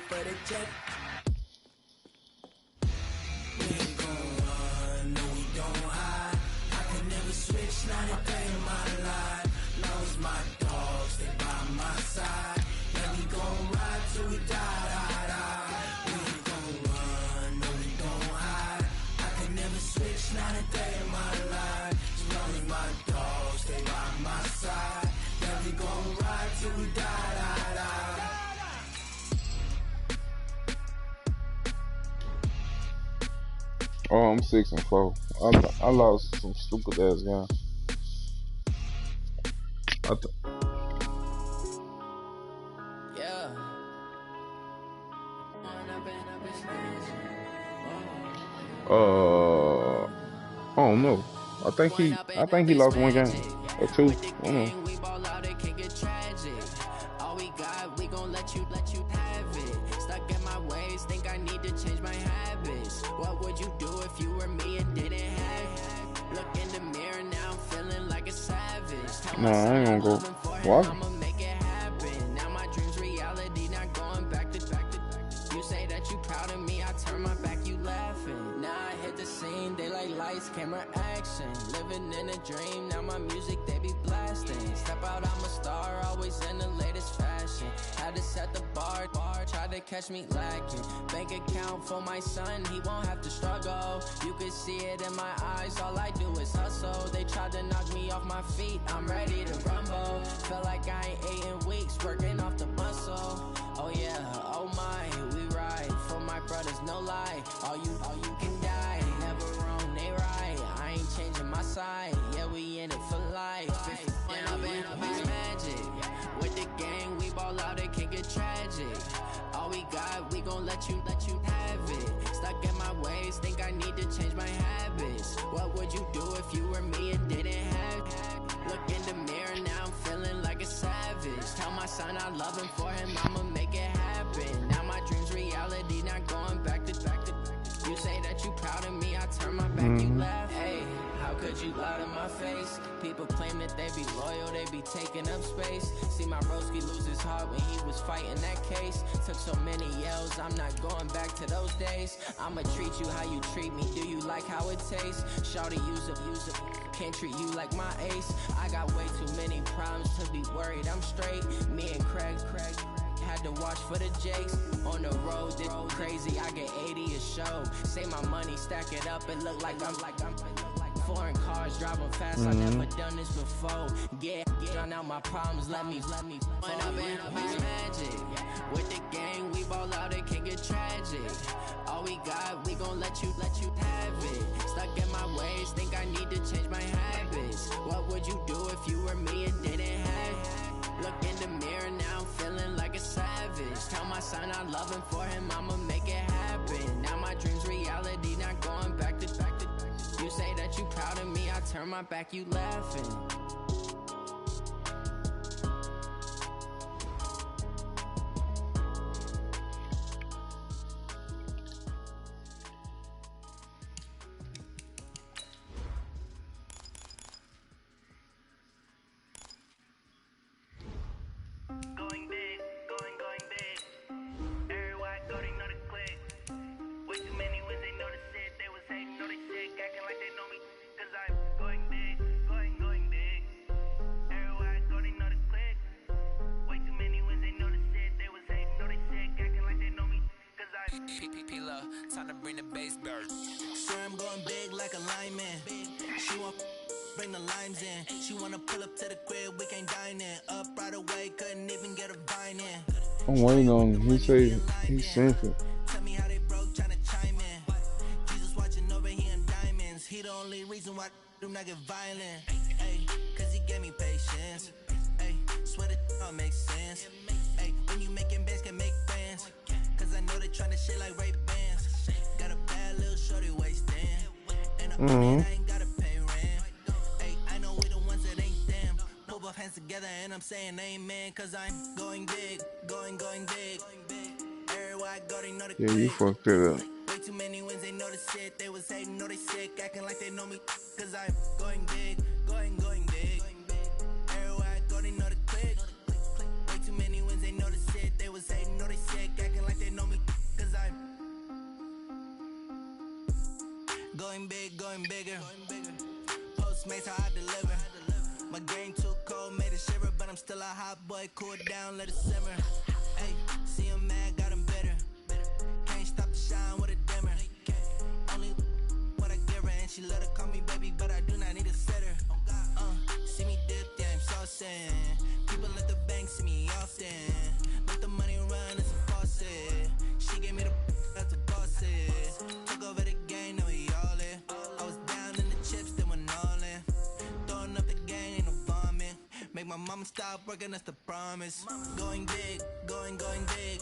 for the jet. We ain't gon' run, no we don't hide. I can never switch, not a day in my life. Long as my dogs stay by my side. Yeah, we gon' ride till we die, die, die. We ain't gon' run, no we don't hide. I can never switch, not a day in my life. As long as my dogs stay by my side. Yeah, we gon' ride till we die, die, die. Oh, I'm 6-4. I lost some stupid ass guy. Yeah. I don't know. I think he lost one game or two. I don't know. All we got, we gon' let you have it. Stuck in my ways, think I need to change my habits. What would you do if you were me and didn't have it? Look in the mirror now, I'm feeling like a savage. Nah, I ain't gonna go. What? I'ma make it happen. Now my dreams reality, not going back to. You say that you proud of me, I turn my back, you laughing. Now I hit the scene, they like lights, camera, action. Living in a dream, now my music they be blasting. Step out, I'm a star, always in the latest fashion. Had to set the bar, try to catch me lacking. Bank account for my son, he won't have to struggle. You can see it in my eyes, all I do is hustle. They tried to knock me off my feet, I'm ready to rumble. Feel like I ain't ate in weeks, working off the muscle. Oh yeah, oh my, we ride for my brothers, no lie. All you can die, never wrong, they right. I ain't changing my side, yeah, we in it for life. Down, it's magic. With the gang, we ball out, it can get tragic. All we got, we gon' let you have it. Stuck in my ways, think I need to change my habits. What would you do if you were me and didn't have it? Look in the mirror, now I'm feeling like a savage. Tell my son I love him, for him I'ma make it happen. Now my dreams reality, not going back to. You say that you proud of me, I turn my back, you laugh. Hey, how could you lie to my face? People claim that they be loyal, they be taking up space. See my broski lose his heart when he was fighting that case. Took so many yells, I'm not going back to those days. I'ma treat you how you treat me, do you like how it tastes? Shawty, use it, can't treat you like my ace. I got way too many problems to be worried, I'm straight. Me and Craig had to watch for the Jakes. On the road, this crazy, I get 80 a show. Say my money, stack it up, it look like I'm foreign cars, driving fast, I never done this before. Get drown out my problems, let me point up and it's magic. With the gang, we ball out, it can get tragic. All we got, we gon' let you have it. Stuck in my ways, think I need to change my habits. What would you do if you were me and didn't have it? Look in the mirror, now I'm feeling like a savage. Tell my son I love him, for him I'ma make it happen. Now my dreams reality, not going back to. You say that you proud of me, I turn my back, you laughing. Time to bring the bass back. Swear I'm going big like a lineman. She want bring the limes in. She wanna pull up to the crib, we can't dine in. Up right away, couldn't even get a vine in. I'm waiting on him. He say he's sinful. Tell me how they broke, tryna chime in. Jesus watching over here in diamonds. He the only reason why do not get violent. Ay, cause he gave me patience. Ay, swear that don't make sense. Ay, when you making bands can make friends. Cause I know they tryna shit like Ray Bans. Got a bad little shorty wasting. And I ain't gotta pay rent. Ay, I know we the ones that ain't them. Put both hands together and I'm saying amen. Cause I'm going big, going big. Everywhere I go, they know the Yeah, you fucked it up. Way too many wins, they know the shit. They was hating, know they sick, acting like they know me. Cause I'm going big, going big. Everywhere I go, they know the click. Way too many wins, they know the shit. They was hating, know they sick, acting like they know Going big, going bigger. Postmates how I deliver. My game too cold, made it shiver, but I'm still a hot boy. Cool it down, let it simmer. Hey, see him mad, got him bitter. Can't stop the shine with a dimmer. Only what I give her, and she let her call me baby, but I do not need a sitter. See me dip, yeah, I'm saucing. People at the bank see me often. Let the money run, it's a faucet. She gave me the that's a boss it. Took over the game, now we all in. I was down in the chips, then went all in. Throwing up the gang, ain't no bombing. Make my mama stop working, that's the promise. Going big, going big.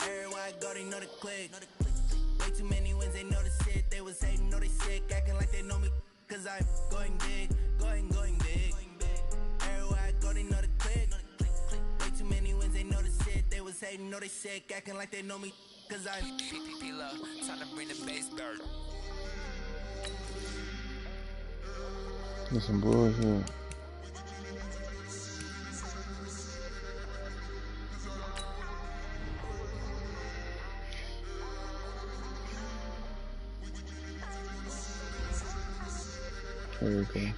Everywhere I go, they know the click. Way too many wins, they know the shit. They was hating, know they sick, acting like they know me. Cause I'm going big, going big. Everywhere I go, they know the click. Way too many wins, they know the shit. They was hating, know they sick, acting like they know me. Cause I'm Time to bring the bass bird. That's some bullshit. Okay.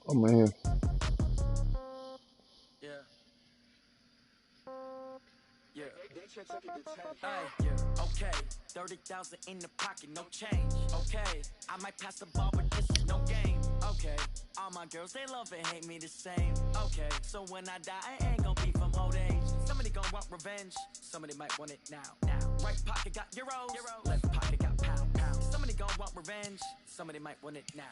Oh man. Okay, 30,000 in the pocket, no change. Okay, I might pass the ball, but this is no game. Okay, all my girls, they love and hate me the same. Okay, so when I die, I ain't gonna be from old age. Somebody gonna want revenge, somebody might want it now. Right pocket got euros, left pocket got pound. Somebody gonna want revenge, somebody might want it now.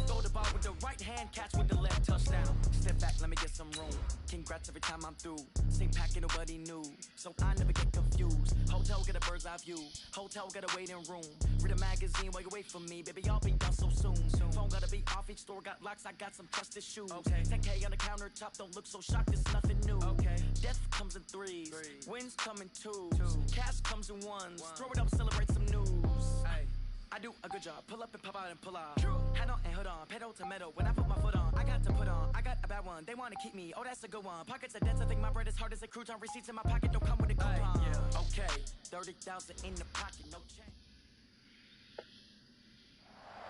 Throw the ball with the right hand, catch with the left, touchdown. Step back, let me get some room. Congrats every time I'm through. Same packet, nobody knew, so I never get confused. Hotel get a bird's eye view. Hotel got a waiting room. Read a magazine while you wait for me, baby. I'll be done so soon. Phone gotta be off. Each store got locks. I got some trusted shoes. 10K on the countertop. Don't look so shocked. It's nothing new. Death comes in threes. Wins come in twos. Cash comes in ones. Throw it up, celebrate some news. I do a good job. Pull up and pop out and pull out. Head on and hood on. Pedal to metal. When I put my foot on, I got to put on. I got a bad one. They want to keep me. Oh, that's a good one. Pockets are dense. I think my bread is hard as a crouton. Receipts in my pocket don't come with a coupon. Okay, 30,000 in the pocket. No change.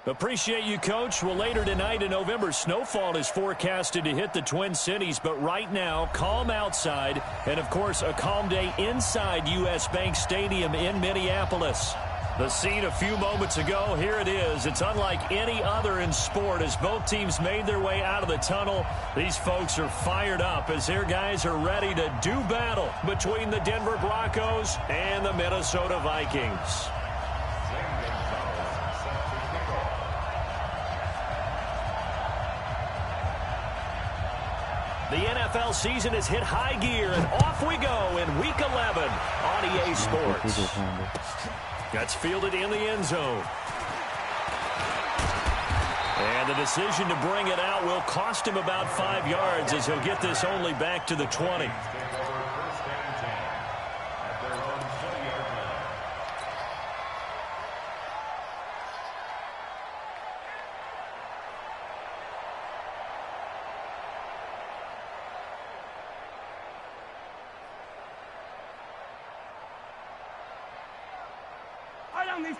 Appreciate you, Coach. Well, later tonight in November, snowfall is forecasted to hit the Twin Cities, but right now, calm outside, and, of course, a calm day inside U.S. Bank Stadium in Minneapolis. The scene a few moments ago, here it is. It's unlike any other in sport as both teams made their way out of the tunnel. These folks are fired up as their guys are ready to do battle between the Denver Broncos and the Minnesota Vikings. The NFL season has hit high gear, and off we go in Week 11 on EA Sports. That's fielded in the end zone. And the decision to bring it out will cost him about 5 yards as he'll get this only back to the 20.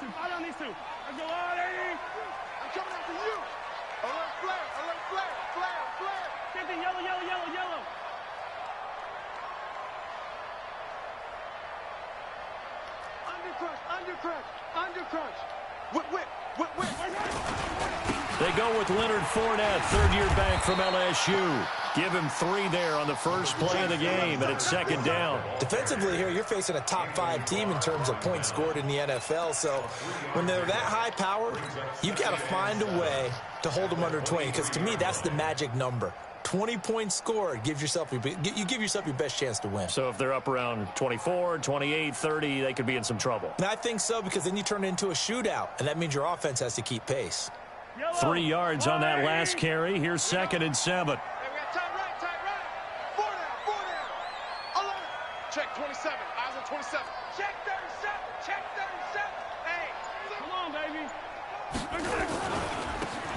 I need to. Let's go, Artie. I'm coming after you. Alert flare. Something yellow. Undercrush. Whip. They go with Leonard Fournette, third-year back from LSU. Give him 3 there on the first play of the game, and it's second down. Defensively here, you're facing a top-5 team in terms of points scored in the NFL. So when they're that high power, you've got to find a way to hold them under 20, because to me, that's the magic number. 20 points scored, you give yourself your best chance to win. So if they're up around 24, 28, 30, they could be in some trouble. And I think so, because then you turn it into a shootout, and that means your offense has to keep pace. 3 yards on that last carry. Here's 2nd and 7. Check 27. Eyes on 27. Check 37. Check 37. Hey, come on, baby.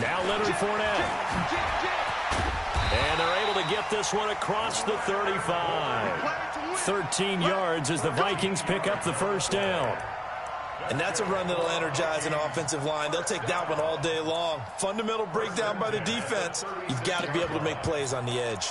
Now Leonard Fournette. And they're able to get this one across the 35. 13 yards as the Vikings pick up the first down. And that's a run that'll energize an offensive line. They'll take that one all day long. Fundamental breakdown by the defense. You've got to be able to make plays on the edge.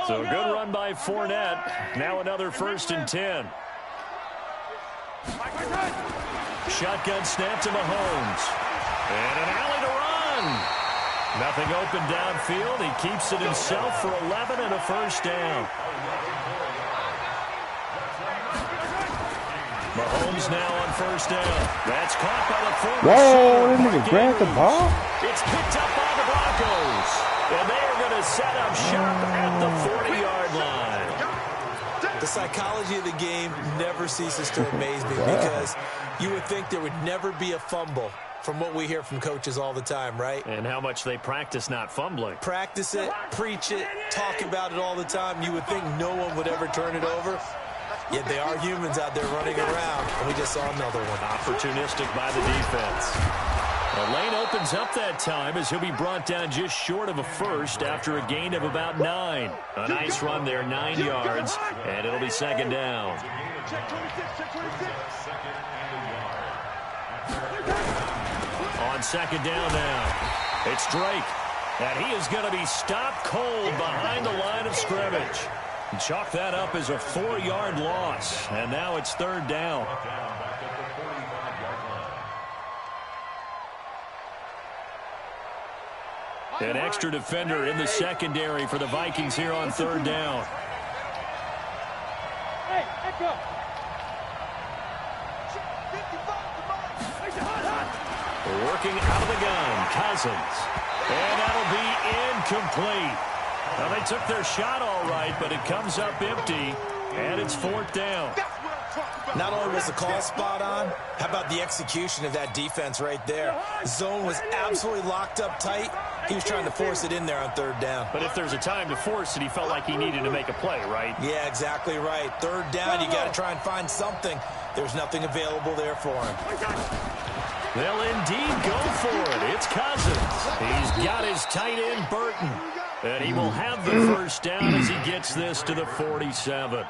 So a good run by Fournette. Now another 1st and 10. Shotgun snap to Mahomes. And an alley to run. Nothing open downfield. He keeps it himself for 11 and a first down. Mahomes now on first down. That's caught by the former. Whoa, that nigga grabbed the ball. It's picked up by the Broncos. And they are going to set up shop at the 40-yard line. The psychology of the game never ceases to amaze me because you would think there would never be a fumble from what we hear from coaches all the time, right? And how much they practice not fumbling. Practice it, preach it, talk about it all the time. You would think no one would ever turn it over. Yet they are humans out there running around, and we just saw another one. Opportunistic by the defense. The lane opens up that time as he'll be brought down just short of a first after a gain of about 9. A nice run there, 9 yards, and it'll be second down. On second down now, it's Drake. And he is going to be stopped cold behind the line of scrimmage. And chalk that up as a 4-yard loss. And now it's third down. An extra defender in the secondary for the Vikings here on third down. Hey, echo. Working out of the gun, Cousins. And that'll be incomplete. Well, they took their shot all right, but it comes up empty, and it's fourth down. Not only was the call spot on, how about the execution of that defense right there? Zone was absolutely locked up tight. He was trying to force it in there on third down. But if there's a time to force it, he felt like he needed to make a play, right? Yeah, exactly right. Third down, you got to try and find something. There's nothing available there for him. They'll indeed go for it. It's Cousins. He's got his tight end, Burton. And he will have the first down as he gets this to the 47.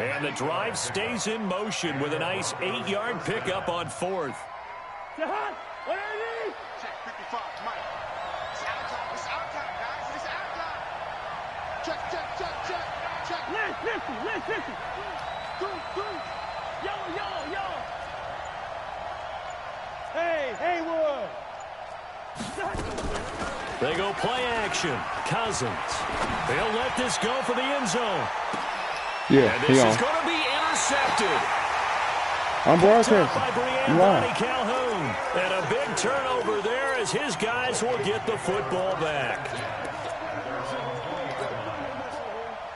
And the drive stays in motion with a nice 8-yard pickup on fourth. Jahan, what do you need? Check 55, Mike. It's out time. It's out time, guys. It's out time. Check. Listen. Through. Yo. Hey, Haywood. They go play action. Cousins. They'll let this go for the end zone. Yeah, and this is going to be intercepted. I'm broadcasting. By Brian Calhoun. And a big turnover there as his guys will get the football back.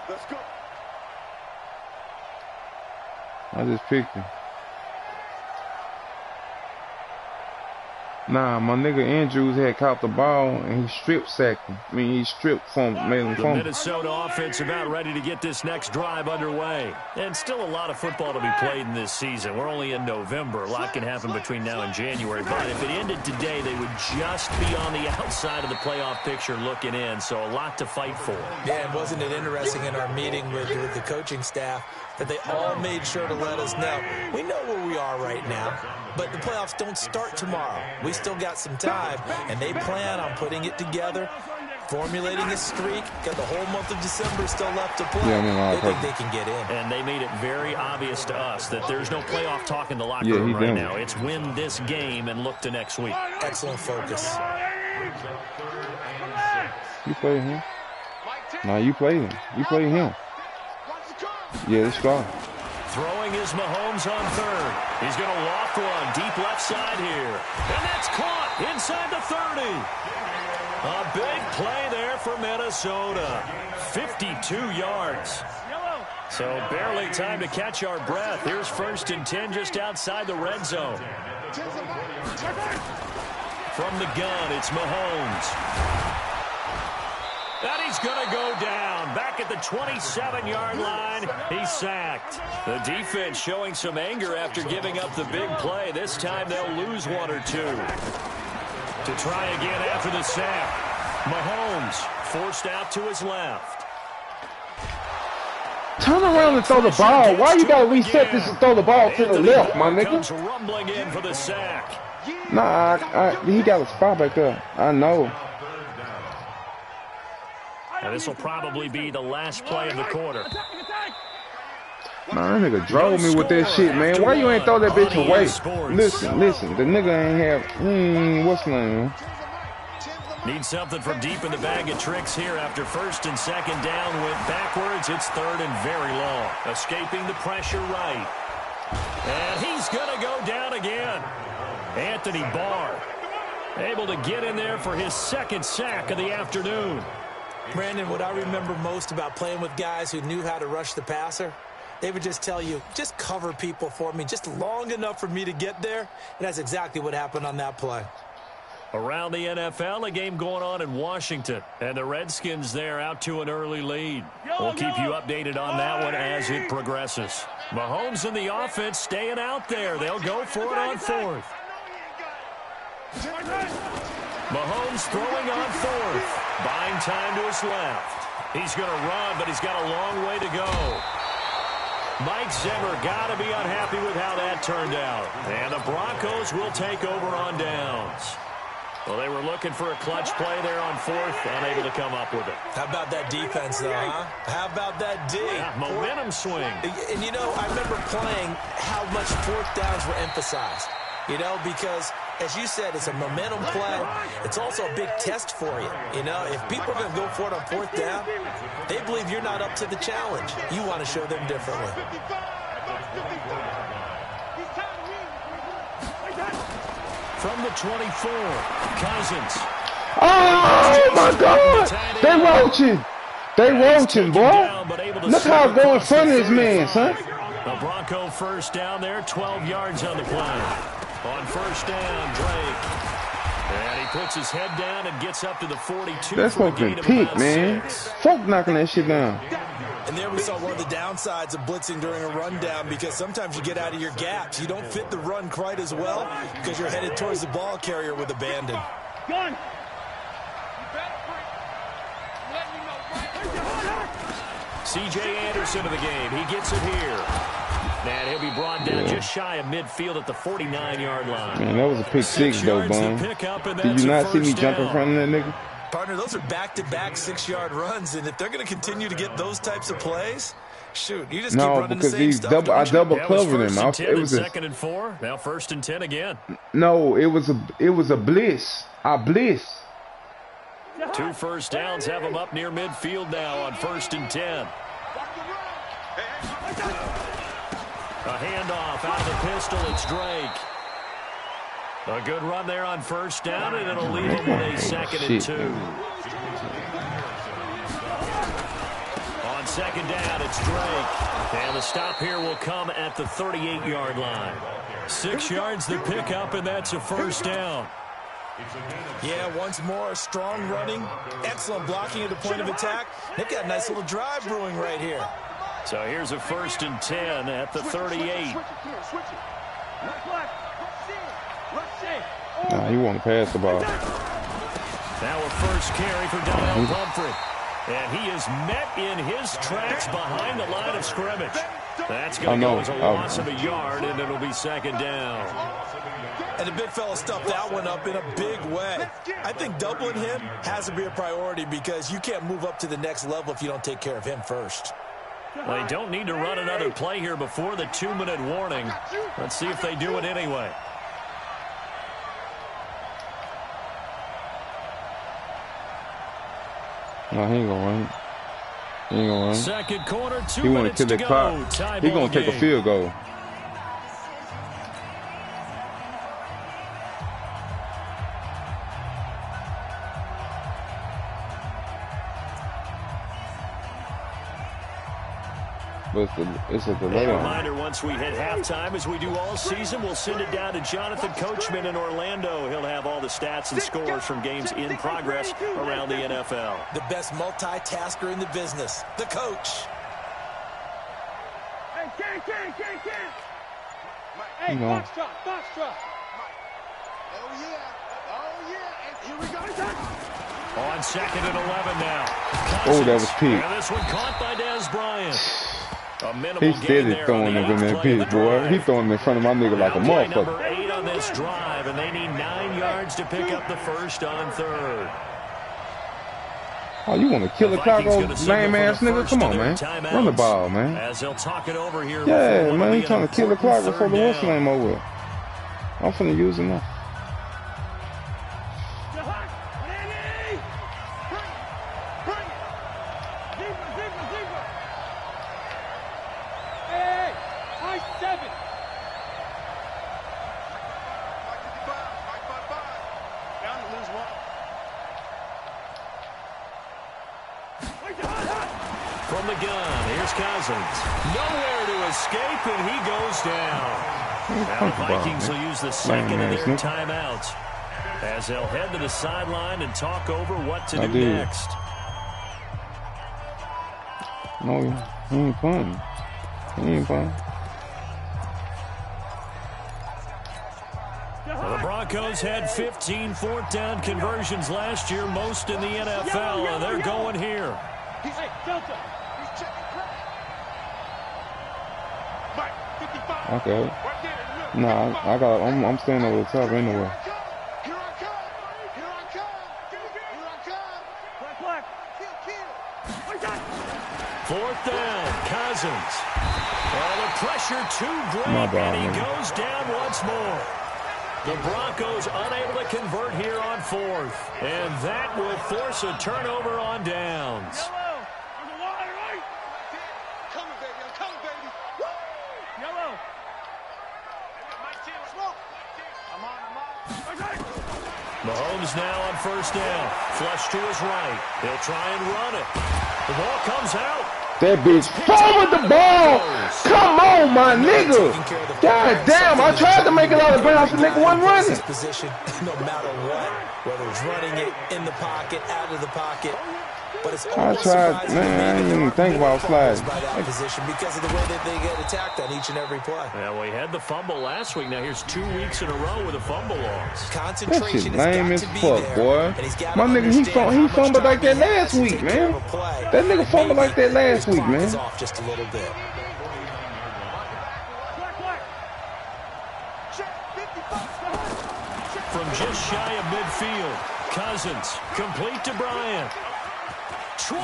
Let's go. I just picked him. Nah, my nigga Andrews had caught the ball and he strip sacked him. I mean, he stripped from made him The fumble. Minnesota offense about ready to get this next drive underway. And still a lot of football to be played in this season. We're only in November. A lot can happen between now and January. But if it ended today, they would just be on the outside of the playoff picture looking in. So a lot to fight for. Yeah, and wasn't it interesting in our meeting with the coaching staff that they all made sure to let us know. We know where we are right now, but the playoffs don't start tomorrow. We still got some time, and they plan on putting it together, formulating a streak. Got the whole month of December still left to play. They think they can get in. And they made it very obvious to us that there's no playoff talk in the locker room right now. It's win this game and look to next week. Excellent focus. You play him? Nah, you play him. You play him. Yeah, it's strong. Throwing is Mahomes on third. He's going to loft one deep left side here. And that's caught inside the 30. A big play there for Minnesota. 52 yards. So barely time to catch our breath. Here's 1st and 10 just outside the red zone. From the gun, it's Mahomes. And he's going to go down. Back at the 27-yard line, he's sacked. The defense showing some anger after giving up the big play. This time they'll lose 1 or 2. To try again after the sack. Mahomes forced out to his left. Turn around and throw the ball. Why you gotta reset this and throw the ball to the left, my nigga? Comes rumbling in for the sack. Nah, he got a spot back there. I know. And this will probably be the last play of the quarter. Man, that nigga drove me with that shit, man. Why you ain't throw that bitch away? Listen. The nigga ain't have, what's the name? Need something from deep in the bag of tricks here after 1st and 2nd down. Went backwards. It's 3rd and very long. Escaping the pressure right. And he's going to go down again. Anthony Barr able to get in there for his 2nd sack of the afternoon. Brandon, what I remember most about playing with guys who knew how to rush the passer, they would just tell you, just cover people for me, just long enough for me to get there. And that's exactly what happened on that play. Around the NFL, a game going on in Washington. And the Redskins there out to an early lead. We'll keep you updated on that one as it progresses. Mahomes and the offense staying out there. They'll go for it on 4th. Mahomes throwing on 4th. Buying time to his left. He's going to run, but he's got a long way to go. Mike Zimmer got to be unhappy with how that turned out. And the Broncos will take over on downs. Well, they were looking for a clutch play there on 4th, unable to come up with it. How about that defense, though, huh? How about that D? Yeah, momentum swing. And, you know, I remember playing how much 4th downs were emphasized. You know, because, as you said, it's a momentum play. It's also a big test for you. You know, if people are going to go for it on 4th down, they believe you're not up to the challenge. You want to show them differently. From the 24, Cousins. Oh, my God. They roaching. They roaching, boy. Look how I go in front of this man, son. The Bronco 1st down there, 12 yards on the play. On 1st down, Drake. And he puts his head down and gets up to the 42. That's fucking peak, man. 6. Folk knocking that shit down. And there we saw one of the downsides of blitzing during a rundown, because sometimes you get out of your gaps. You don't fit the run quite as well because you're headed towards the ball carrier with abandon. Gun. C.J. Anderson of the game. He gets it here. And he'll be brought down just shy of midfield at the 49-yard line. Man, that was a pick 6, though, Bum. Did you not see me jump in front of that nigga? Partner, those are back-to-back 6-yard runs, and if they're going to continue to get those types of plays, shoot, you just keep running the same stuff. I double covered him. It was 2nd and 4. Now 1st and 10 again. No, it was a blitz. I blitzed. 2 1st downs have them up near midfield now on 1st and 10. A handoff out of the pistol. It's Drake. A good run there on 1st down, and it'll leave him with a 2nd and 2. On 2nd down, it's Drake. And the stop here will come at the 38-yard line. 6 yards the pickup, and that's a 1st down. Yeah, once more, strong running, excellent blocking at the point of attack. They've got a nice little drive brewing right here. So here's a 1st and 10 at the 38. Nah, he want to pass the ball. Now a 1st carry for Donnell Pumphrey. And he is met in his tracks behind the line of scrimmage. That's going to go as a loss of a yard, and it'll be 2nd down. And the big fella stuffed that one up in a big way. I think doubling him has to be a priority, because you can't move up to the next level if you don't take care of him first. Well, they don't need to run another play here before the 2-minute warning. Let's see if they do it anyway. No, he ain't gonna run. He ain't gonna run. 2nd quarter, 2 He want minutes to kill to the go. clock. He gonna take a field goal. But it's a delay A on it. reminder, once we hit halftime, as we do all season, we'll send it down to Jonathan Coachman in Orlando. He'll have all the stats and scores from games in progress around the NFL. The best multitasker in the business, the coach. Hey, Ken. Hey, box drop. Oh, yeah. And here we go. On 2nd and 11 now. Oh, that was Pete. And this one caught by Dez Bryant. He steady throwing it in that pitch, boy. He throwing it in front of my nigga like a motherfucker. Number 8 on this drive, and they need 9 yards to pick up the first on 3rd. Oh, you want to kill the clock, old lame ass nigga? Come on, man. Run the ball, man. As they'll talk it over here. Yeah, man. He trying to kill the clock before the whistle ain't over. I'm finna use it now. From the gun, here's Cousins. Nowhere to escape, and he goes down. Now the Vikings will use the second of their timeouts as they'll head to the sideline and talk over what to do next. No, he ain't playing. Well, the Broncos had 15 fourth down conversions last year, most in the NFL, and they're going here. Hey, Delta. He's checking crack. Mike, 55. Okay. Right there. Look. Nah, I'm staying over the top anyway. Here I come. Black. Kill. 4th down, Cousins. Oh, the pressure too great, My bad, and he man. goes down once more. The Broncos unable to convert here on 4th, and that will force a turnover on downs. Yellow. On the water, right? I'm coming, baby. Woo! Yellow. I'm on. Okay. Mahomes now on 1st down. Flush to his right. He'll try and run it. The ball comes out. That bitch forward the ball. Come on, my nigga. God damn, I tried to make it out of bounds. The nigga wasn't running. Position, no matter what, whether it's running it in the pocket, out of the pocket. But it's almost surprising man, I didn't even think about sliding. by that position because of the way that they get attacked on each and every play. Yeah, we had the fumble last week. Now here's 2 weeks in a row with a fumble loss. That shit Concentration lame has as got to be fuck, there, boy. and he's got My to nigga, he understand how much fumbled like time that he has last to week, take care man. of a play. That nigga fumbled like that last week, man. Is off just a little bit. From just shy of midfield, Cousins complete to Bryant. 20.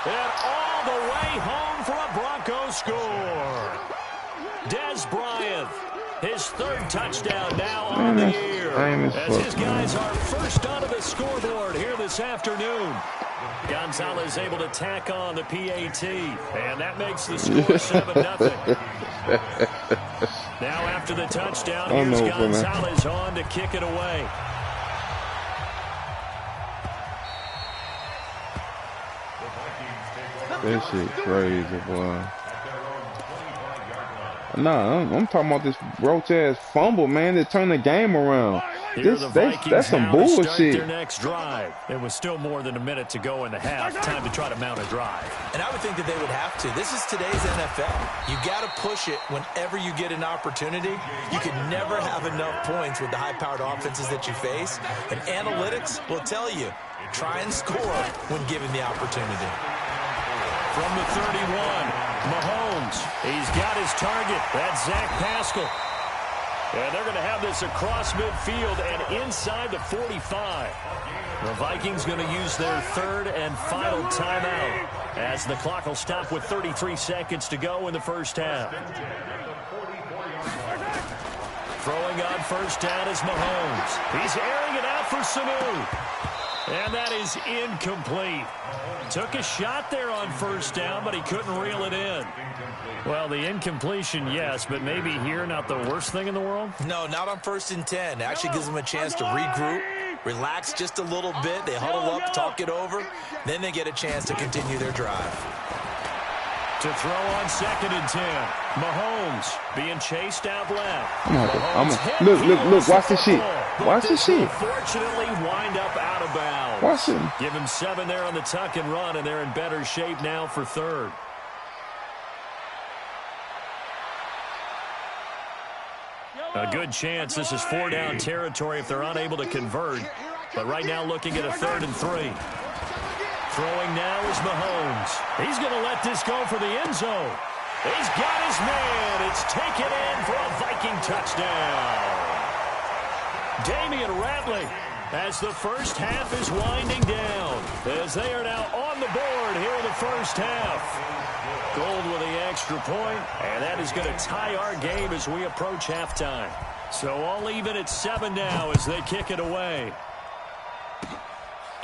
And all the way home for a Broncos score. Dez Bryant, his 3rd touchdown now on the year. As his guys are first onto the scoreboard here this afternoon. Gonzalez able to tack on the PAT, and that makes the score 7-0. Now after the touchdown, here's Gonzalez on to kick it away. That shit crazy, boy. Nah, I'm talking about this roach ass fumble, man, that turned the game around. That's some bullshit. Their next drive. It was still more than a minute to go in the half. Time to try to mount a drive. And I would think that they would have to. This is today's NFL. You got to push it whenever you get an opportunity. You can never have enough points with the high-powered offenses that you face. And analytics will tell you, try and score when given the opportunity. From the 31, Mahomes. He's got his target. That's Zach Pascal. And they're going to have this across midfield and inside the 45. The Vikings going to use their 3rd and final timeout as the clock will stop with 33 seconds to go in the first half. Throwing on 1st down is Mahomes. He's airing it out for Sanu. And that is incomplete. Took a shot there on 1st down, but he couldn't reel it in. Well, the incompletion, yes, but maybe here not the worst thing in the world? No, not on 1st and 10. It actually gives them a chance to regroup, relax just a little bit. They huddle up, talk it over. Then they get a chance to continue their drive. To throw on 2nd and 10. Mahomes being chased out left. Look, watch this shit. Watch this shit. Fortunately, wind up out of bounds. Watch it. Give him 7 there on the tuck and run, and they're in better shape now for 3rd. A good chance this is 4-down territory if they're unable to convert. But right now looking at a 3rd and 3. Throwing now is Mahomes. He's going to let this go for the end zone. He's got his man. It's taken in for a Viking touchdown. Damian Ratley as the first half is winding down. As they are now on the board here in the first half. Gold with the extra point, and that is going to tie our game as we approach halftime. So all even at 7 now as they kick it away.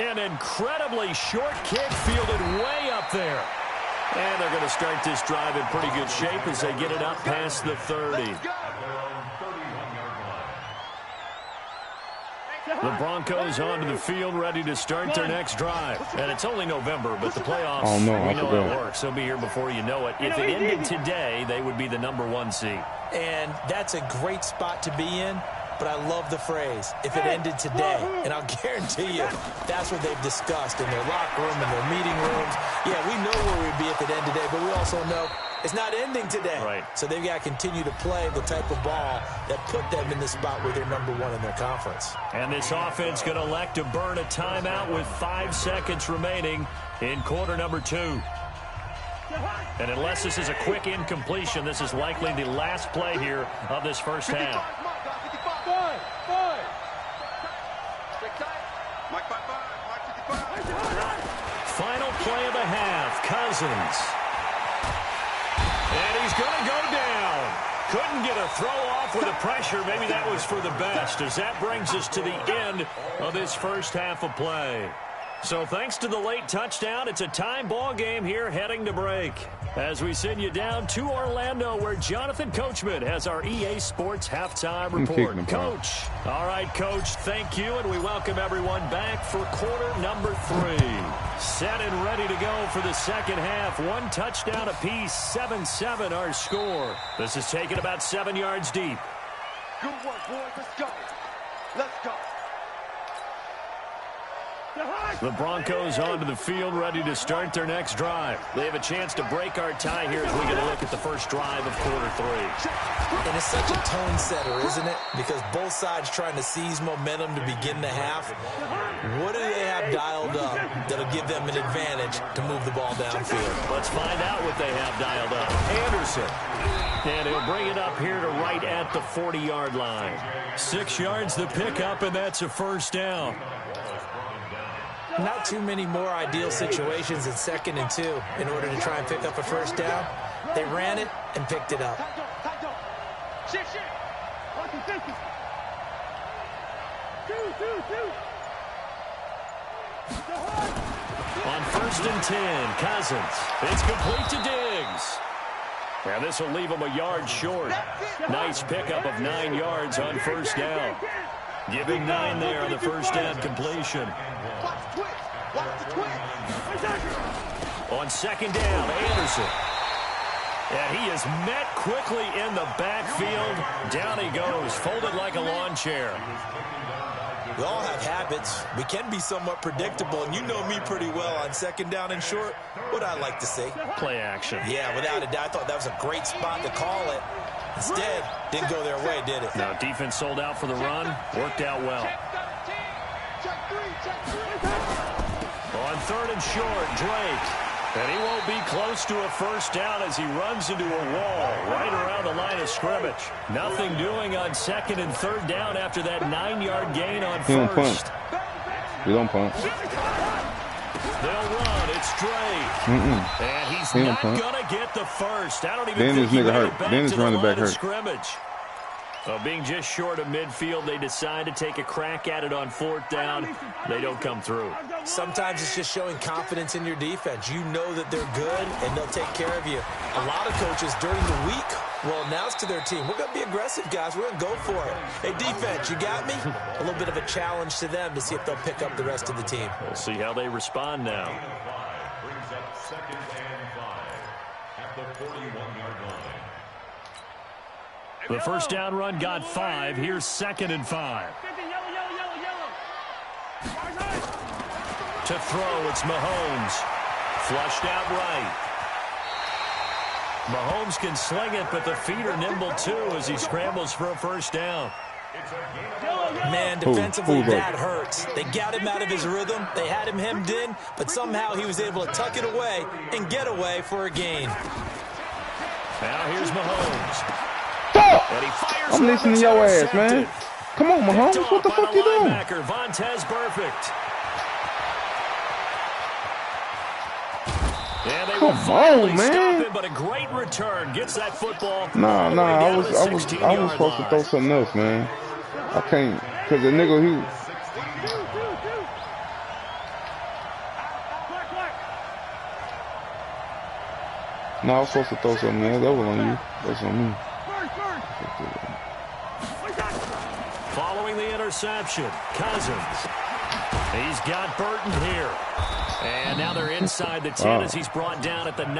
An incredibly short kick fielded way up there. And they're going to start this drive in pretty good shape as they get it up past the 30. The Broncos onto the field ready to start their next drive. And it's only November, but the playoffs, we know how it works. They'll be here before you know it. If it ended today, they would be the #1 seed. And that's a great spot to be in. But I love the phrase, if it ended today. And I'll guarantee you, that's what they've discussed in their locker room, in their meeting rooms. Yeah, we know where we'd be if it ended today, but we also know it's not ending today. Right. So they've got to continue to play the type of ball that put them in the spot where they're #1 in their conference. And this offense going to elect to burn a timeout with 5 seconds remaining in quarter number 2. And unless this is a quick incompletion, this is likely the last play here of this first half. Final play of the half, Cousins. And he's going to go down. Couldn't get a throw off with the pressure. Maybe that was for the best, as that brings us to the end of this first half of play. So thanks to the late touchdown, it's a time ball game here heading to break. As we send you down to Orlando, where Jonathan Coachman has our EA Sports halftime report. Coach. All right, Coach, thank you, and we welcome everyone back for quarter number 3. Set and ready to go for the second half. 1 touchdown apiece, 7-7 our score. This is taken about 7 yards deep. Good work, boys. Let's go. Let's go. The Broncos onto the field ready to start their next drive. They have a chance to break our tie here as we get a look at the first drive of quarter 3. And it's such a tone setter, isn't it? Because both sides trying to seize momentum to begin the half. What do they have dialed up that'll give them an advantage to move the ball downfield? Let's find out what they have dialed up. Anderson. And he'll bring it up here to right at the 40-yard line. 6 yards the pickup, and that's a first down. Not too many more ideal situations in 2nd and 2 in order to try and pick up a first down. They ran it and picked it up. On 1st and 10, Cousins. It's complete to Diggs. And this will leave him a yard short. Nice pickup of 9 yards on first down. Giving 9 there on the first down completion. On 2nd down, Anderson. And he is met quickly in the backfield. Down he goes, folded like a lawn chair. We all have habits. We can be somewhat predictable, and you know me pretty well on 2nd down and short. What I like to see? Play action. Yeah, without a doubt. I thought that was a great spot to call it. Instead, didn't go their way, did it? No, defense sold out for the run. Worked out well. On 3rd and short, Drake. And he won't be close to a first down as he runs into a wall right around the line of scrimmage. Nothing doing on 2nd and 3rd down after that 9-yard gain on first. He don't punt. They'll run. It's Drake. And he's not going to get the first. I don't even think he made it back to the line of scrimmage. Being just short of midfield, they decide to take a crack at it on 4th down. They don't come through. Sometimes it's just showing confidence in your defense. You know that they're good, and they'll take care of you. A lot of coaches during the week will announce to their team, we're going to be aggressive, guys. We're going to go for it. Hey, defense, you got me? A little bit of a challenge to them to see if they'll pick up the rest of the team. We'll see how they respond now. The first down run got 5. Here's 2nd and 5. To throw, it's Mahomes. Flushed out right. Mahomes can sling it, but the feet are nimble too as he scrambles for a first down. Man, defensively, that hurts. They got him out of his rhythm. They had him hemmed in, but somehow he was able to tuck it away and get away for a gain. Now here's Mahomes. And he fires. I'm listening to your ass, man. Come on, Mahomes. What the fuck you doing? Vontez perfect. Yeah, they Come on, man. Him, but a great return gets that football. Nah, I was supposed to throw something else, man. I can't, cause the nigga No, I was supposed to throw something else. That was on you. That's on me. Following the interception, Cousins. He's got Burton here. And now they're inside the 10 as he's brought down at the 9.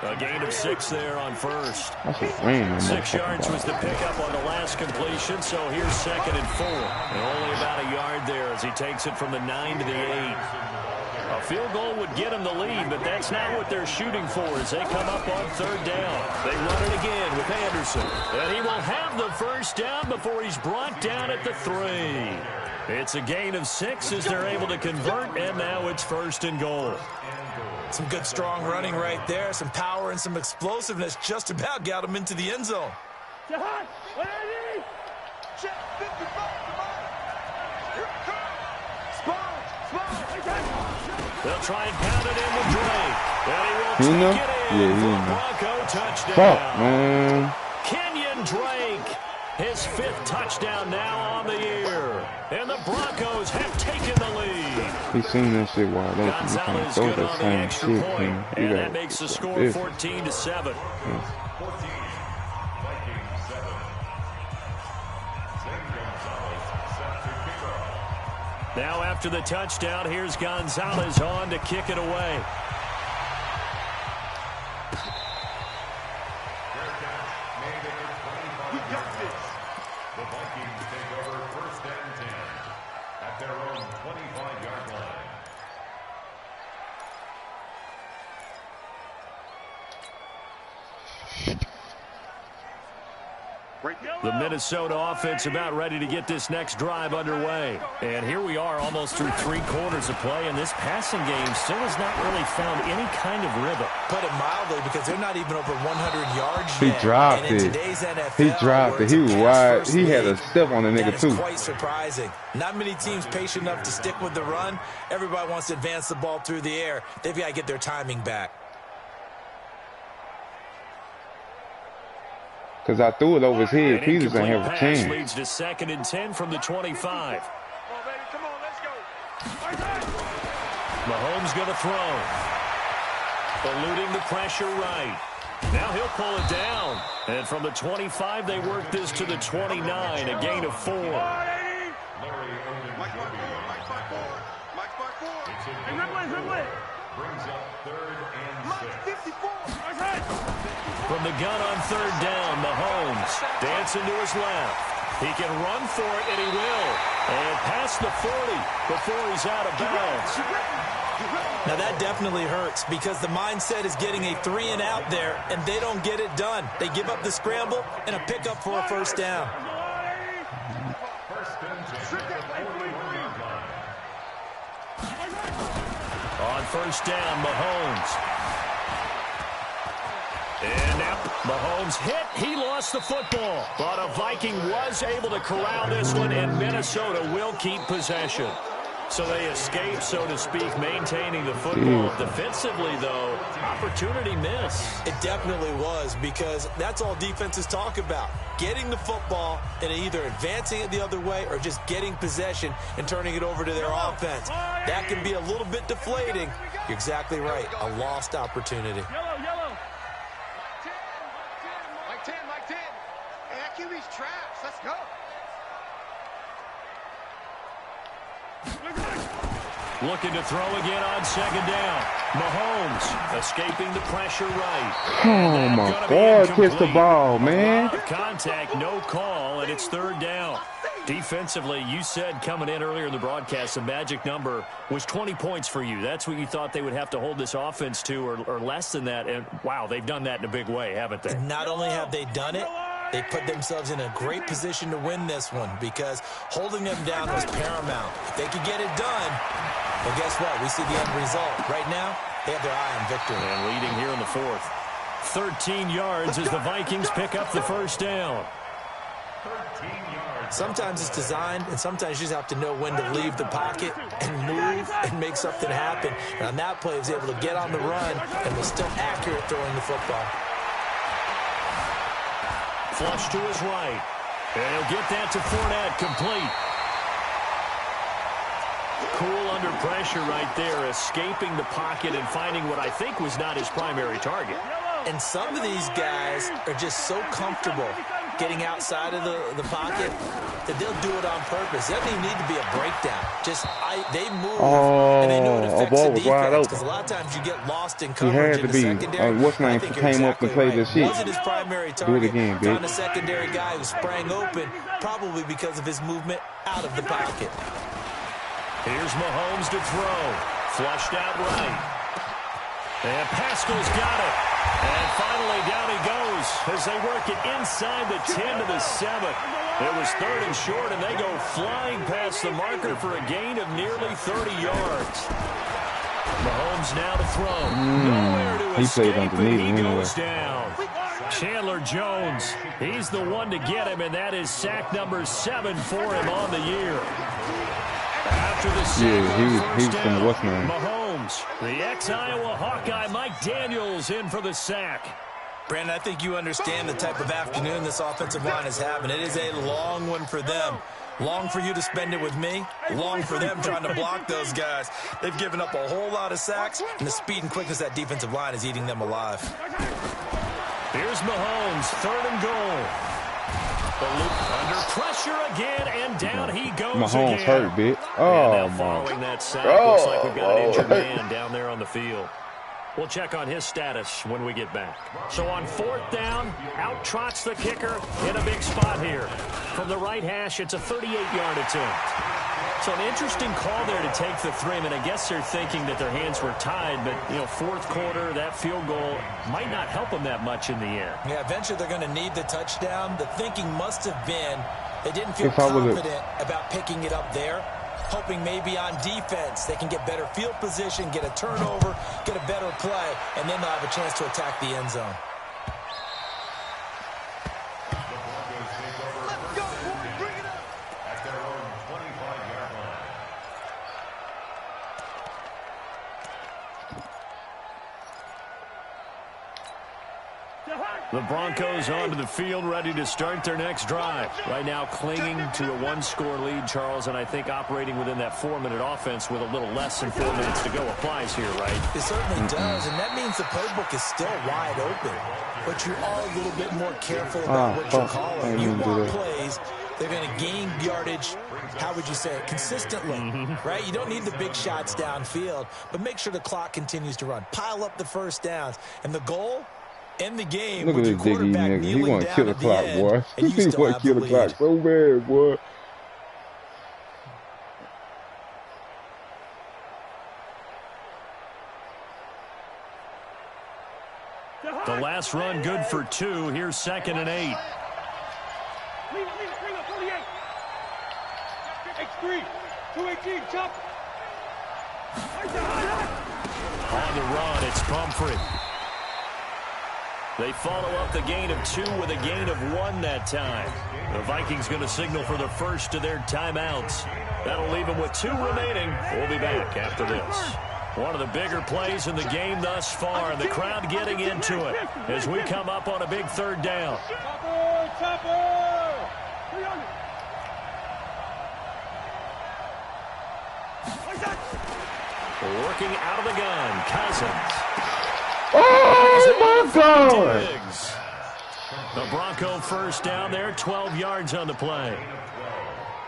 A gain of 6 there on first. 6 yards was the pickup on the last completion, so here's 2nd and 4. And only about a yard there as he takes it from the 9 to the 8. A field goal would get him the lead, but that's not what they're shooting for as they come up on 3rd down. They run it again with Anderson. And he will have the first down before he's brought down at the 3. It's a gain of 6 as they're able to convert, and now it's 1st and goal. Some good, strong running right there. Some power and some explosiveness just about got him into the end zone. They'll try and pound it in with Drake. And he will take it in for a Bronco touchdown. Fuck, man. Kenyon Drake, his 5th touchdown now on the year. And the Broncos have taken the lead. He seen that shit wide open. Gonzalez good on the extra point. And that makes the score 14-7. Now after the touchdown, here's Gonzalez on to kick it away. We got this. The Vikings take over 1st and 10 at their own 25-yard line. The Minnesota offense about ready to get this next drive underway. And here we are almost through 3 quarters of play, and this passing game still has not really found any kind of rhythm. Put it mildly, because they're not even over 100 yards He yet. dropped and in it. today's NFL, He dropped it. He was wide. He had a league, step on the nigga, that too. is quite surprising. Not many teams patient enough to stick with the run. Everybody wants to advance the ball through the air. They've got to get their timing back. Because I threw it over his head. Peters didn't have a pass chance. leads to 2nd and 10 from the 25. Come on, baby. Come on, let's go. Mahomes going to throw. Eluding the pressure right. Now he'll pull it down. And from the 25, they work this to the 29, a gain of 4. Mike's by 4. Mike's by 4. Hey, Ripley. Brings up 3rd and 6. 54. From the gun on 3rd down, Mahomes dancing to his left. He can run for it, and he will. And past the 40 before he's out of bounds. Now that definitely hurts because the mindset is getting a 3 and out there, and they don't get it done. They give up the scramble and a pickup for a first down. On 1st down, Mahomes. And now Mahomes hit. He lost the football. But a Viking was able to corral this one, and Minnesota will keep possession. So they escape, so to speak, maintaining the football. Defensively, though, opportunity miss. It definitely was, because that's all defenses talk about. Getting the football and either advancing it the other way or just getting possession and turning it over to their offense. That can be a little bit deflating. You're exactly right. A lost opportunity. Yellow. Mike 10. Hey, that QB's trash. Let's go. Looking to throw again on second down. Mahomes escaping the pressure right. Oh, my God. Catch the ball, man. A lot of contact, no call, and it's third down. Defensively, you said coming in earlier in the broadcast, the magic number was 20 points for you. That's what you thought they would have to hold this offense to, or less than that. And, wow, they've done that in a big way, haven't they? And not only have they done it, they put themselves in a great position to win this one because holding them down was paramount. If they could get it done, well, guess what? We see the end result. Right now, they have their eye on victory. And leading here in the fourth. 13 yards as the Vikings pick up the first down. Sometimes it's designed, and sometimes you just have to know when to leave the pocket and move and make something happen. And on that play, he was able to get on the run and was still accurate throwing the football. Flush to his right. And he'll get that to Fournette, complete. Cool under pressure right there, escaping the pocket and finding what I think was not his primary target. And some of these guys are just so comfortable getting outside of the pocket that they'll do it on purpose. It doesn't even need to be a breakdown. Just they move, and they know it affects the defense. Because a lot of times you get lost in coverage in the secondary. What's name came up and played this shit. Wasn't his primary target. Do it again, bitch. Found a secondary guy who sprang open, probably because of his movement out of the pocket. Here's Mahomes to throw. Flushed out right. And Pascal's got it. And finally down he goes as they work it inside the 10 to the 7. It was third and short, and they go flying past the marker for a gain of nearly 30 yards. Mahomes now to throw. Nowhere to escape, and he goes down. Chandler Jones, he's the one to get him, and that is sack number 7 for him on the year. After the sack, he was from what's name? Mahomes, the ex-Iowa Hawkeye Mike Daniels in for the sack. Brandon, I think you understand the type of afternoon this offensive line is having. It is a long one for them. Long for you to spend it with me. Long for them trying to block those guys. They've given up a whole lot of sacks, and the speed and quickness of that defensive line is eating them alive. Here's Mahomes, third and goal. The loop under pressure again, and down he goes Mahomes again. hurt, bitch. Oh, following that sack, looks like we've got an injured man down there on the field. We'll check on his status when we get back. So on fourth down, out trots the kicker in a big spot here. From the right hash, it's a 38-yard attempt. So an interesting call there to take the 3. I mean, I guess they're thinking that their hands were tied, but, you know, fourth quarter, that field goal might not help them that much in the end. Yeah, eventually they're going to need the touchdown. The thinking must have been they didn't feel confident about picking it up there, hoping maybe on defense they can get better field position, get a turnover, get a better play, and then they'll have a chance to attack the end zone. The Broncos onto the field, ready to start their next drive. Right now clinging to a 1-score lead, Charles, and I think operating within that 4-minute offense with a little less than 4 minutes to go applies here, right? It certainly does, and that means the playbook is still wide open. But you are a little bit more careful about what you're calling. You want plays. They're going to gain yardage, how would you say it, consistently, right? You don't need the big shots downfield, but make sure the clock continues to run. Pile up the first downs. And the goal? End the game. Look at this diggy nigga. He want to kill the clock, boy. He want to kill the clock so bad, boy. The last run good for 2. Here's 2nd and 8. Bring up 28. X3. 218. Chop. On the run, it's Pumphrey. They follow up the gain of 2 with a gain of 1 that time. The Vikings going to signal for the first of their timeouts. That'll leave them with 2 remaining. We'll be back after this. One of the bigger plays in the game thus far, and the crowd getting into it as we come up on a big third down. Working out of the gun, Cousins. Oh, my God. The Bronco first down there, 12 yards on the play.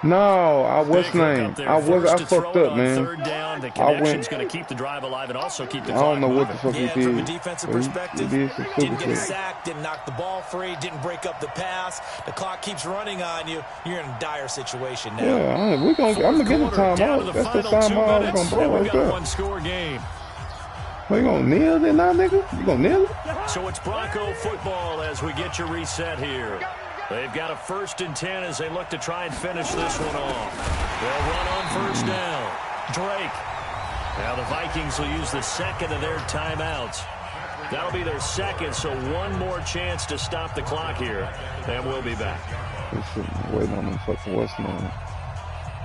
No, what's Big hook name? up there. I First to fucked throw it up, on man. third down. The I connection's went. going to keep the drive alive and also keep the I clock don't know what the moving. fuck he From a did. defensive But perspective, he did some didn't stupid get a shit. sack, didn't knock the ball free, didn't break up the pass. The clock keeps running on you. You're in a dire situation now. Yeah, I'm gonna get the time Down to out. the That's the final time 2 out. I'm minutes, gonna and blow we've right got a there. one-score game. Well, you gonna nail it now, nigga? You gonna nail it? So it's Bronco football as we get your reset here. They've got a 1st and 10 as they look to try and finish this one off. They'll run on 1st down. Drake. Now the Vikings will use the second of their timeouts. That'll be their second, so one more chance to stop the clock here, and we'll be back. He's waiting on them fucking what's name.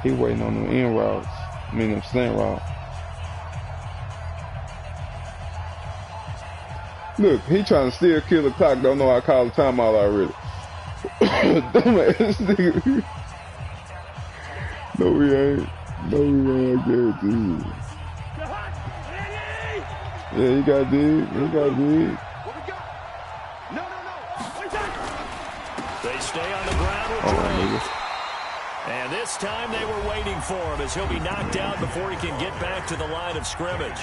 He waiting on them in routes. I mean them slant routes. Look, he trying to still kill the clock. Don't know I called the timeout already. Dumbass nigga. No, he ain't. No, he ain't. I guarantee you. Yeah, he got dig. He got dig. They stay on the ground with Drake. And this time they were waiting for him as he'll be knocked out before he can get back to the line of scrimmage.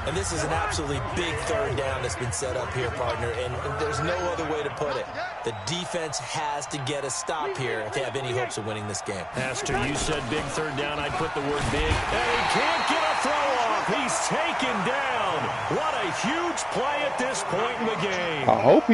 And this is an absolutely big 3rd down that's been set up here, partner, and there's no other way to put it. The defense has to get a stop here if they have any hopes of winning this game. Pastor, you said big 3rd down. I'd put the word big. And he can't get a throw off. He's taken down. What a huge play at this point in the game. I hope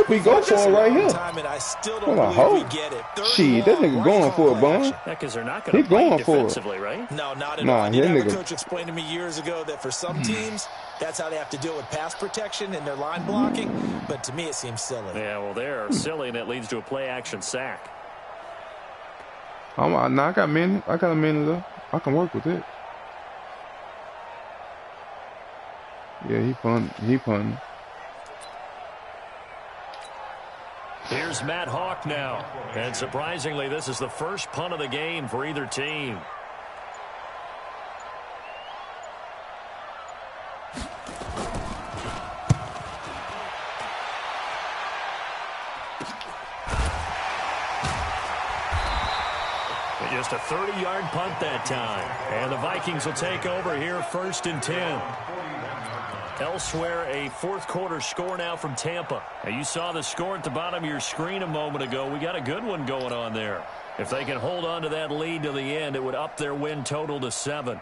he go for it right here. And I still don't Well, I believe hope. we get it. Shit, that nigga going for it, bun. Yeah, because they're not going He to play going for it. defensively, right? No, not at Nah, all. I did that have a nigga- coach explain to me years ago that for some teams, that's how they have to deal with pass protection and their line blocking. But to me, it seems silly. Yeah, well, they're silly, and it leads to a play-action sack. I got a minute. I got a minute though. I can work with it. Yeah, he punting. Here's Matt Hawk now. And surprisingly, this is the first punt of the game for either team. Just a 30-yard punt that time. And the Vikings will take over here 1st and 10. Elsewhere, a 4th quarter score now from Tampa. Now, you saw the score at the bottom of your screen a moment ago. We got a good one going on there. If they can hold on to that lead to the end, it would up their win total to 7.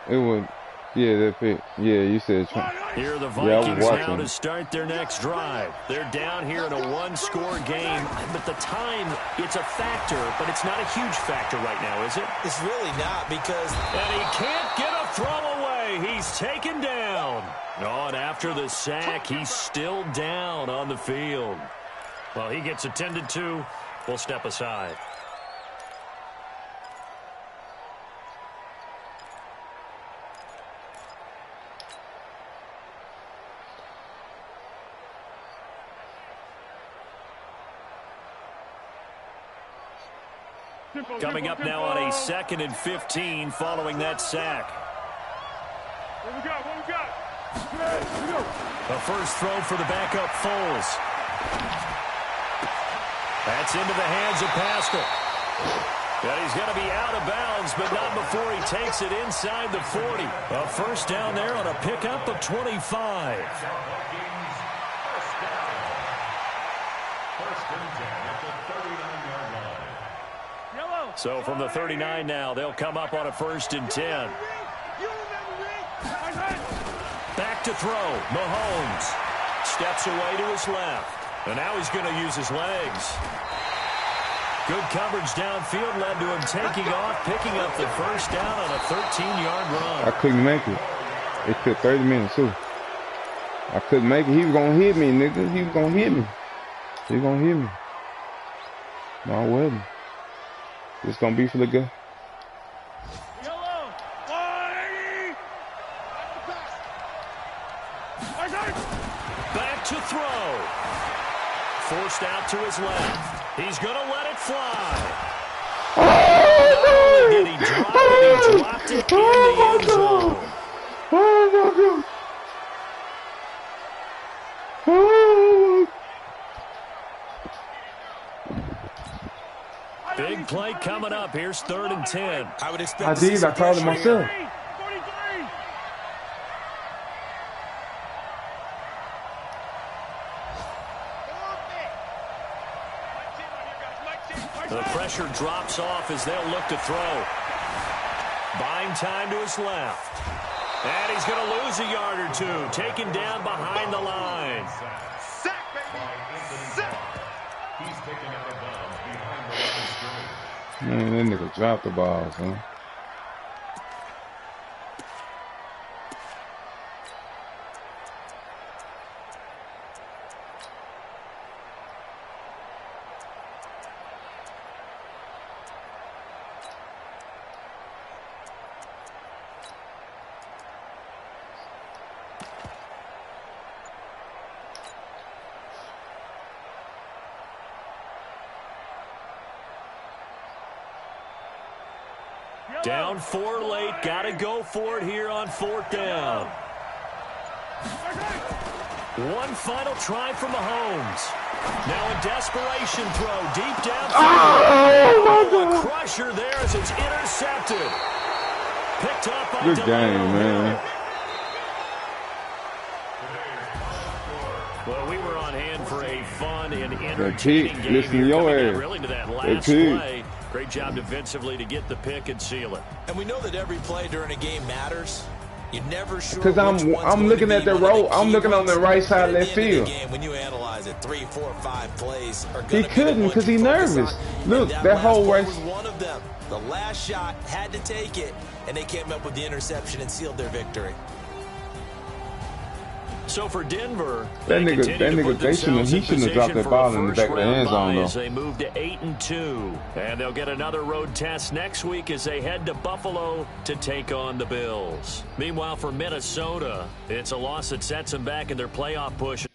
It would. Yeah, that fit. Yeah, you said. Here are the Vikings now to start their next drive. They're down here in a one-score game, but the time, it's a factor, but it's not a huge factor right now, is it? It's really not because... And he can't get a throw away. He's taken down. Oh, and after the sack, he's still down on the field. Well, he gets attended to. We'll step aside. Coming up now on a 2nd and 15 following that sack. What we got? A first throw for the backup Foles. That's into the hands of Pascal. And he's going to be out of bounds, but not before he takes it inside the 40. A first down there on a pickup of 25. So from the 39 now, they'll come up on a 1st and 10. Back to throw. Mahomes steps away to his left. And now he's going to use his legs. Good coverage downfield led to him taking off, picking up the first down on a 13-yard run. I couldn't make it. It took 30 minutes, too. I couldn't make it. He was going to hit me, nigga. He was going to hit me. He was going to hit me. No, I wasn't. It's going to be for the guy. Back to throw. Forced out to his left. He's going to let it fly. Not only did he drop it, he dropped it in the end zone. Big play coming up. Here's 3rd and 10. I would expect I to see did. some I called it pressure here. myself. 43. The pressure drops off as they'll look to throw. Buying time to his left. And he's going to lose a yard or two. Taken down behind the line. Sack, baby. Sack. Man, that nigga dropped the ball, son. Down 4 late. Got to go for it here on 4th down. One final try from Mahomes. Now a desperation throw deep down. A crusher there as it's intercepted. Picked up by Good game, man. Well, we were on hand for a fun and entertaining game. Listen to here, your coming ass. down really to that last play. Great job defensively to get the pick and seal it. And we know that every play during a game matters. You're never sure. Because I'm looking at the road. I'm looking on the right side of that field. When you analyze it, 3, 4, 5 plays are He couldn't because he's nervous. Look, that whole race. was one of them. The last shot had to take it, and they came up with the interception and sealed their victory. So for Denver, That nigga, he shouldn't have dropped that ball in the back of the end zone, though. They move to 8-2, and they'll get another road test next week as they head to Buffalo to take on the Bills. Meanwhile, for Minnesota, it's a loss that sets them back in their playoff push.